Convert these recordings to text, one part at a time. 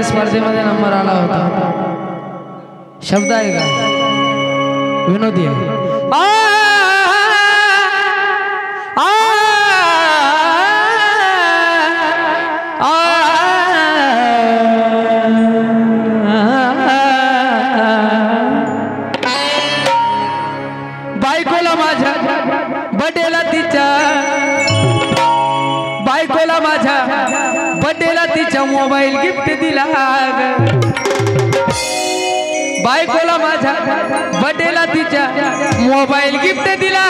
मध्ये स्पर्धेमध्ये नंबर आला होता. शब्द आहे का? विनोदी आहे. बायकोला माझ्या बडेला तिच्या बायकोला माझ्या बडेला तिच्या मोबाईल गिफ्ट दिला. बायकोला माझ्या बडेला तिच्या मोबाईल गिफ्ट दिला.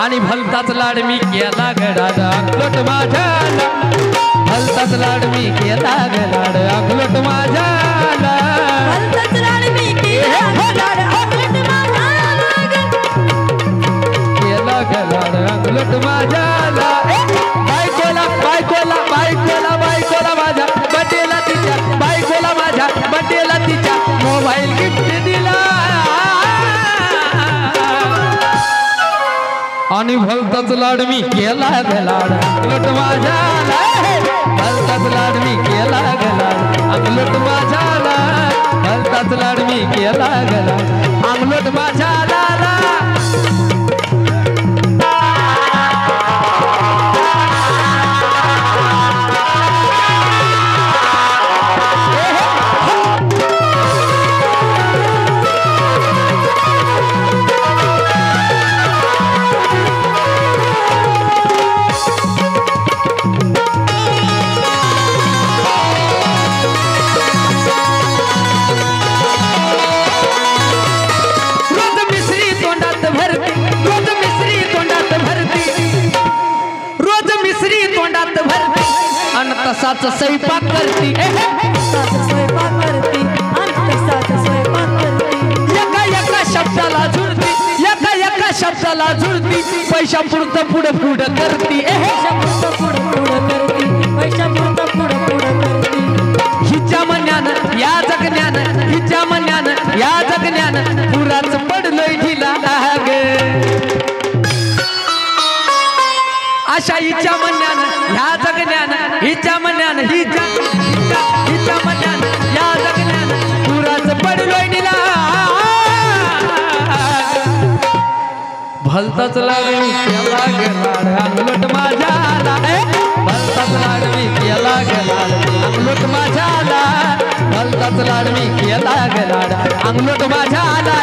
आणि भलताच लाड मी केला गडाड अकलोट माझ्याला. भलताच लाड मी केला गडाड अकलोट माझ्याला. भलताच लाड मी केला गडाड अकलोट माझ्याला. केला गडाड अकलोट माझ्याला. बायकोला बायकोला बायकोला बायकोला माझ्या बडेला तिच्या बायकोला माझ्या बडेला तिच्या मोबाईल गिफ्ट दिला. आणि भलताच लाड मी केला गलाड अकलोट माझ्याला. भलताच लाड मी केला गलाड अकलोट माझ्याला. भलताच लाड मी केला गलाड अकलोट माझ्याला. तसाच स्वयंपाक करती. एका एका शब्दाला जुळती. एका एका शब्दाला जुळती. पैसा पुरतं पुढं पुढं करती. हिच्या मन्यानं या जगण्यानं हिच्या मन्यानं या जगण्यानं पुराच पडलोय ढिला. अशा हिच्या मन्यानं ह्या जगण्यानं हिच्या मन्यानं हिच्या मन्यानं या जगण्यानं पुराच पडलोय ढिला. भलताच लाड मी केला गलाड अकलोट माझ्याला. भलताच लाड मी केला गलाड अकलोट माझ्याला. भलताच लाड मी केला गलाड अकलोट माझ्याला.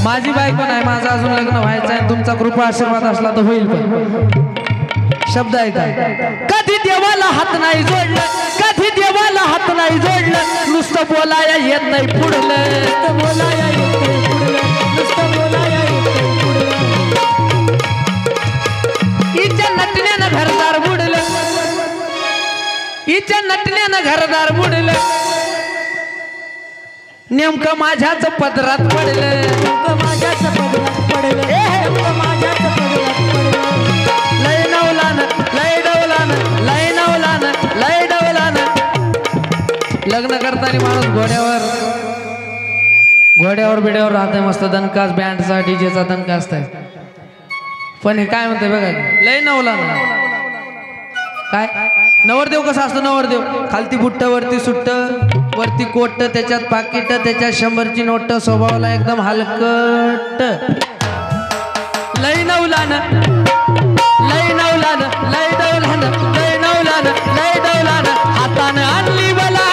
माझी बायको नाही. माझं अजून लग्न व्हायचं आहे. तुमचा कृपा आशीर्वाद असला तर होईल. पण शब्द आहे का? कधी देवाला हात नाही जोडलं. कधी देवाला हात नाही जोडलं. नुसतं बोलाया येत नाही पुढलं. बोलाया येत नाही पुढलं. नुसतं बोलाया येत नाही पुढलं. हिच्या नटण्यानं घरदार बुडलं. हिच्या नटण्यानं घरदार बुडलं. नेमकं माझ्याच पदरात पडलं. माझ्याच पदरात पडलं. माझ्याच पदरात पडलं. लय नवलानं लय डवलानं लय नवलानं लय डवलानं. लग्न करताना माणूस घोड्यावर बिड्यावर राहते. मस्त दणकास बँडचा डीजेचा दणका असताय. पण हे काय म्हणते बघा लय नवलानं. काय नवरदेव कसा असतो? नवरदेव खालती बुट्ट वरती सुट्ट वरती कोट त्याच्यात पाकिट त्याच्यात 100ची नोट. स्वभावाला एकदम हलकट. लय नवलानं लय नवलानं लय डवलानं लय नवलानं लय डवलानं. हातानं आणली बला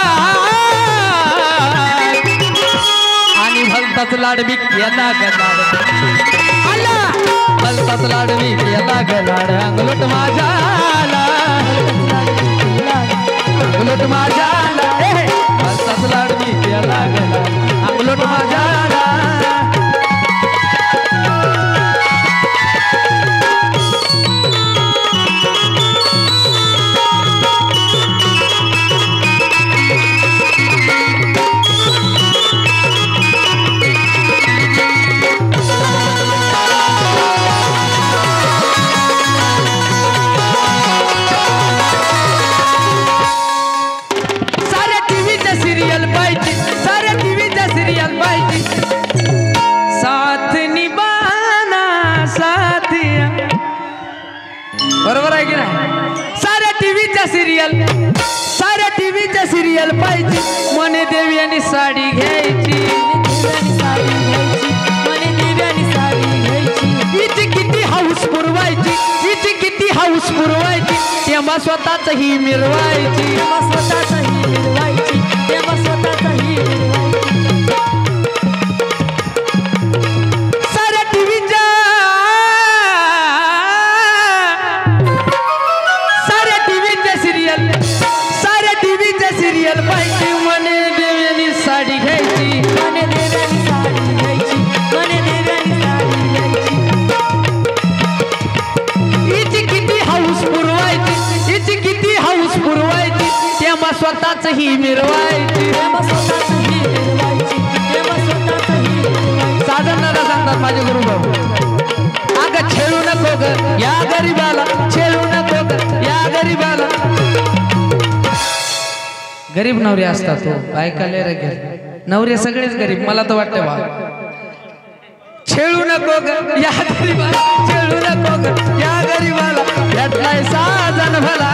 आणि भलताच लाड मी केला गलाड. भलताच लाड मी केला गलाड अंगलोट माझ्याला. अंगलोट माझ्याला. भलताच लाड मी केला गलाड अंगलोट माझ्याला. बरोबर आहे की नाही? साऱ्या टीव्हीच्या सिरियल पाहिजे मने देवी आणि साडी घ्यायची हिची किती हाऊस पुरवायची तेव्हा स्वतःच ही मिरवायची साऱ्या टीव्हीच्या सिरियल पाहिजे मने देवी आणि साडी घ्यायची तेव्हा स्वतःच ही मिरवायची साधनाला सांगतात माझे गुरु भाऊ अगं छेडू नको ग या गरीबाला छेडू नको ग या गरीबाला गरीब नवरे असतात तो ऐकायला रे नवरे सगळेच गरीब मला तर वाटतं बा छेडू नको ग या गरीबाला छेडू नको ग या गरीबाला भेटलाय साजन भला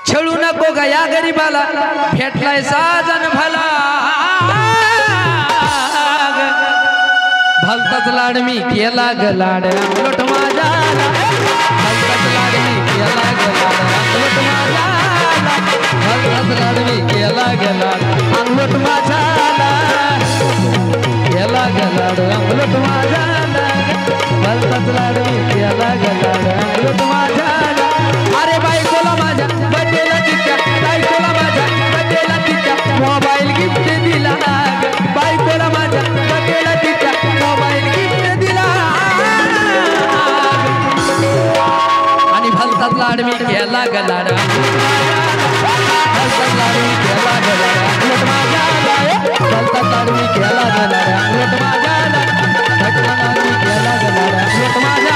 छेडू नको ग या गरीबाला भेटलाय साजन भला भलताच लाड मी केला ग लाड अंगलोट माझ्याला भलताच लाड मी केला ग लाड अंगलोट माझ्याला भलताच लाड मी केला ग लाड अंगलोट माझ्याला केला ग लाड अंगलोट माझ्याला भलताच लाड मी केला ग लाड अंगलोट माझ्याला अरे बायकोला माझ्या बड्डेला तिच्या बायकोला माझ्या बड्डेला तिच्या मोबाईल गिफ्ट दिला बायकोला माझ्या बड्डेला तिच्या मोबाईल गिफ्ट दिला आणि भलताच लाड मी केला ग लाड भलताच लाड मी केला ग लाड अंगलोट माझ्याला भलताच लाड मी केला ग लाड अंगलोट माझ्याला भलताच लाड मी केला ग लाड अंगलोट माझ्याला